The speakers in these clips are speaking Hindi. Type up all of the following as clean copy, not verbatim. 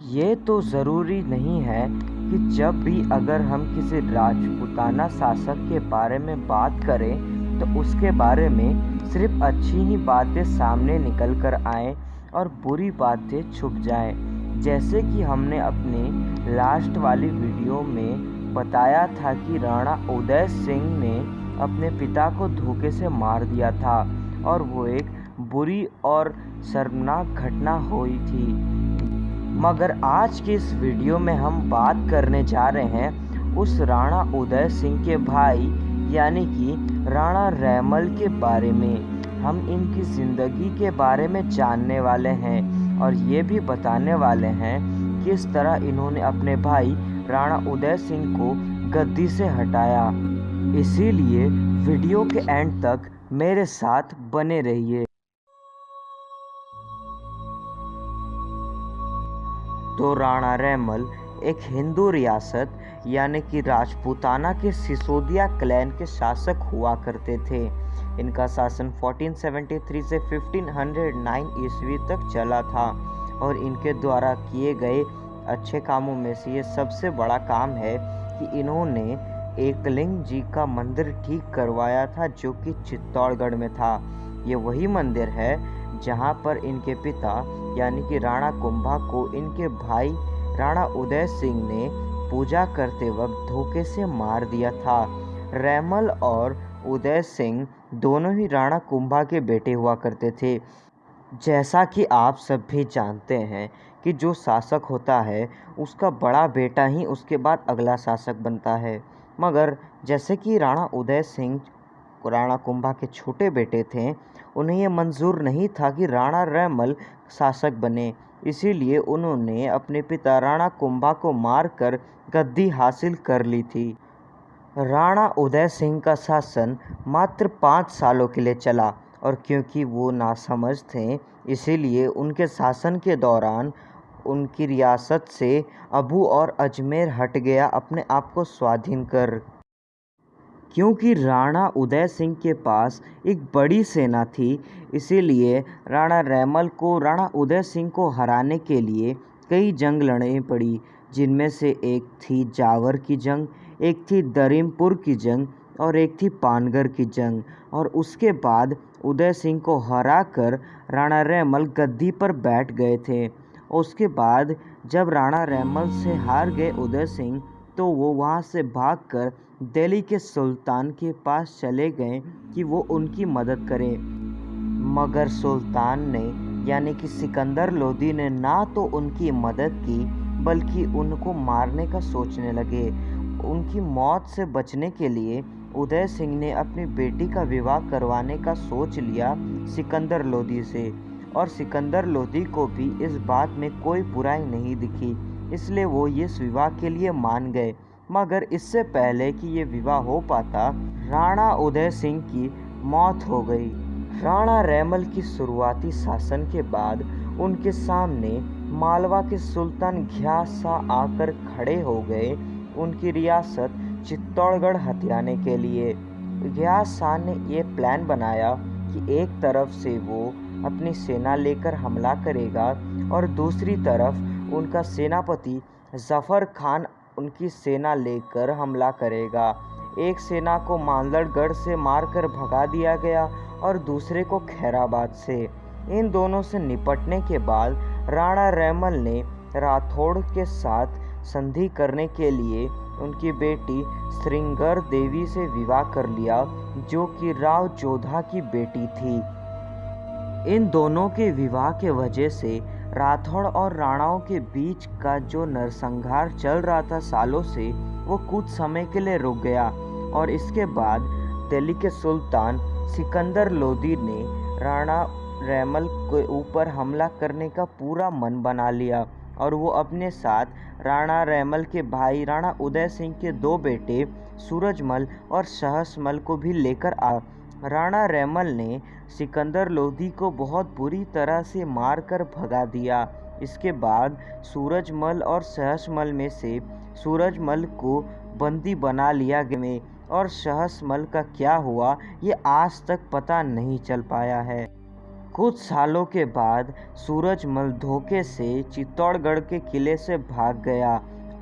ये तो ज़रूरी नहीं है कि जब भी अगर हम किसी राजपूताना शासक के बारे में बात करें तो उसके बारे में सिर्फ अच्छी ही बातें सामने निकल कर आएँ और बुरी बातें छुप जाएं। जैसे कि हमने अपने लास्ट वाली वीडियो में बताया था कि राणा उदय सिंह ने अपने पिता को धोखे से मार दिया था और वो एक बुरी और शर्मनाक घटना हुई थी। मगर आज की इस वीडियो में हम बात करने जा रहे हैं उस राणा उदय सिंह के भाई यानी कि राणा रैमल के बारे में। हम इनकी ज़िंदगी के बारे में जानने वाले हैं और ये भी बताने वाले हैं किस तरह इन्होंने अपने भाई राणा उदय सिंह को गद्दी से हटाया। इसीलिए वीडियो के एंड तक मेरे साथ बने रहिए। तो राणा रैमल एक हिंदू रियासत यानी कि राजपूताना के सिसोदिया क्लैन के शासक हुआ करते थे। इनका शासन 1473 से 1509 ईस्वी तक चला था और इनके द्वारा किए गए अच्छे कामों में से ये सबसे बड़ा काम है कि इन्होंने एकलिंग जी का मंदिर ठीक करवाया था जो कि चित्तौड़गढ़ में था। ये वही मंदिर है जहाँ पर इनके पिता यानी कि राणा कुंभा को इनके भाई राणा उदय सिंह ने पूजा करते वक्त धोखे से मार दिया था। रैमल और उदय सिंह दोनों ही राणा कुंभा के बेटे हुआ करते थे। जैसा कि आप सब भी जानते हैं कि जो शासक होता है उसका बड़ा बेटा ही उसके बाद अगला शासक बनता है। मगर जैसे कि राणा उदय सिंह राणा कुंभा के छोटे बेटे थे, उन्हें ये मंजूर नहीं था कि राणा रैमल शासक बने। इसीलिए उन्होंने अपने पिता राणा कुंभा को मारकर गद्दी हासिल कर ली थी। राणा उदय सिंह का शासन मात्र 5 सालों के लिए चला और क्योंकि वो नासमझ थे इसीलिए उनके शासन के दौरान उनकी रियासत से अबू और अजमेर हट गया अपने आप को स्वाधीन कर। क्योंकि राणा उदय सिंह के पास एक बड़ी सेना थी इसीलिए राणा रैमल को राणा उदय सिंह को हराने के लिए कई जंग लड़नी पड़ी, जिनमें से एक थी जावर की जंग, एक थी दरिमपुर की जंग और एक थी पानगढ़ की जंग। और उसके बाद उदय सिंह को हराकर राणा रैमल गद्दी पर बैठ गए थे। उसके बाद जब राणा रैमल से हार गए उदय सिंह तो वो वहाँ से भागकर दिल्ली के सुल्तान के पास चले गए कि वो उनकी मदद करे। मगर सुल्तान ने यानी कि सिकंदर लोदी ने ना तो उनकी मदद की बल्कि उनको मारने का सोचने लगे। उनकी मौत से बचने के लिए उदय सिंह ने अपनी बेटी का विवाह करवाने का सोच लिया सिकंदर लोदी से और सिकंदर लोदी को भी इस बात में कोई बुराई नहीं दिखी, इसलिए वो ये विवाह के लिए मान गए। मगर इससे पहले कि ये विवाह हो पाता राणा उदय सिंह की मौत हो गई। राणा रैमल की शुरुआती शासन के बाद उनके सामने मालवा के सुल्तान घियाथ शाह आकर खड़े हो गए उनकी रियासत चित्तौड़गढ़ हथियाने के लिए। घियाथ शाह ने ये प्लान बनाया कि एक तरफ से वो अपनी सेना लेकर हमला करेगा और दूसरी तरफ उनका सेनापति जफ़र खान उनकी सेना लेकर हमला करेगा। एक सेना को मांदड़गढ़ से मारकर भगा दिया गया और दूसरे को खैराबाद से। इन दोनों से निपटने के बाद राणा रैमल ने राठौड़ के साथ संधि करने के लिए उनकी बेटी श्रृंगार देवी से विवाह कर लिया जो कि राव जोधा की बेटी थी। इन दोनों के विवाह के वजह से राठौड़ और राणाओं के बीच का जो नरसंहार चल रहा था सालों से वो कुछ समय के लिए रुक गया और इसके बाद दिल्ली के सुल्तान सिकंदर लोदी ने राणा रैमल के ऊपर हमला करने का पूरा मन बना लिया और वो अपने साथ राणा रैमल के भाई राणा उदय सिंह के 2 बेटे सूरजमल और सहसमल को भी लेकर आ। राणा रैमल ने सिकंदर लोदी को बहुत बुरी तरह से मारकर भगा दिया। इसके बाद सूरजमल और सहसमल में से सूरजमल को बंदी बना लिया गया और सहसमल का क्या हुआ ये आज तक पता नहीं चल पाया है। कुछ सालों के बाद सूरजमल धोखे से चित्तौड़गढ़ के किले से भाग गया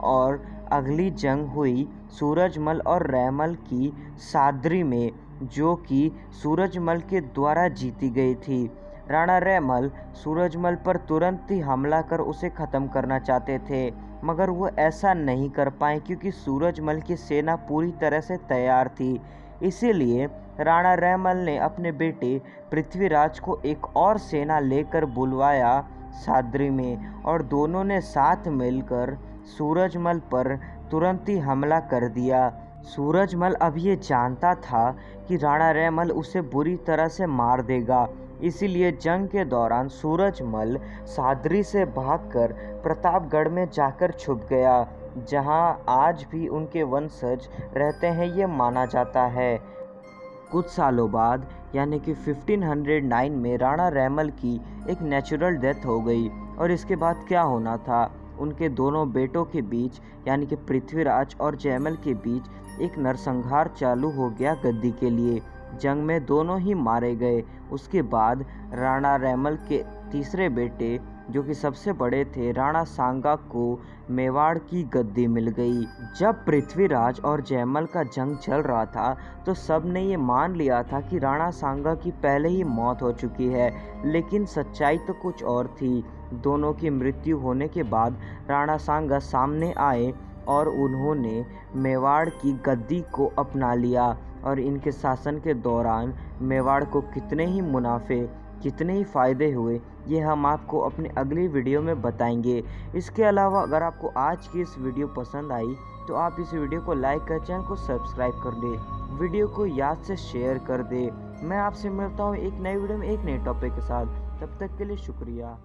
और अगली जंग हुई सूरजमल और रैमल की सादरी में, जो कि सूरजमल के द्वारा जीती गई थी। राणा रैमल सूरजमल पर तुरंत ही हमला कर उसे ख़त्म करना चाहते थे, मगर वो ऐसा नहीं कर पाए क्योंकि सूरजमल की सेना पूरी तरह से तैयार थी। इसीलिए राणा रैमल ने अपने बेटे पृथ्वीराज को एक और सेना लेकर बुलवाया सादरी में, और दोनों ने साथ मिलकर सूरजमल पर तुरंत ही हमला कर दिया। सूरजमल अब ये जानता था कि राणा रैमल उसे बुरी तरह से मार देगा, इसीलिए जंग के दौरान सूरजमल सादरी से भागकर प्रतापगढ़ में जाकर छुप गया, जहां आज भी उनके वंशज रहते हैं ये माना जाता है। कुछ सालों बाद यानी कि 1509 में राणा रैमल की एक नेचुरल डेथ हो गई, और इसके बाद क्या होना था, उनके दोनों बेटों के बीच यानी कि पृथ्वीराज और जयमल के बीच एक नरसंहार चालू हो गया गद्दी के लिए। जंग में दोनों ही मारे गए। उसके बाद राणा रैमल के तीसरे बेटे, जो कि सबसे बड़े थे, राणा सांगा को मेवाड़ की गद्दी मिल गई। जब पृथ्वीराज और जयमल का जंग चल रहा था तो सब ने ये मान लिया था कि राणा सांगा की पहले ही मौत हो चुकी है, लेकिन सच्चाई तो कुछ और थी। दोनों की मृत्यु होने के बाद राणा सांगा सामने आए और उन्होंने मेवाड़ की गद्दी को अपना लिया, और इनके शासन के दौरान मेवाड़ को कितने ही मुनाफे, कितने ही फ़ायदे हुए, ये हम आपको अपनी अगली वीडियो में बताएंगे। इसके अलावा अगर आपको आज की इस वीडियो पसंद आई तो आप इस वीडियो को लाइक कर, चैनल को सब्सक्राइब कर दे, वीडियो को याद से शेयर कर दे। मैं आपसे मिलता हूँ एक नई वीडियो में एक नए टॉपिक के साथ। तब तक के लिए शुक्रिया।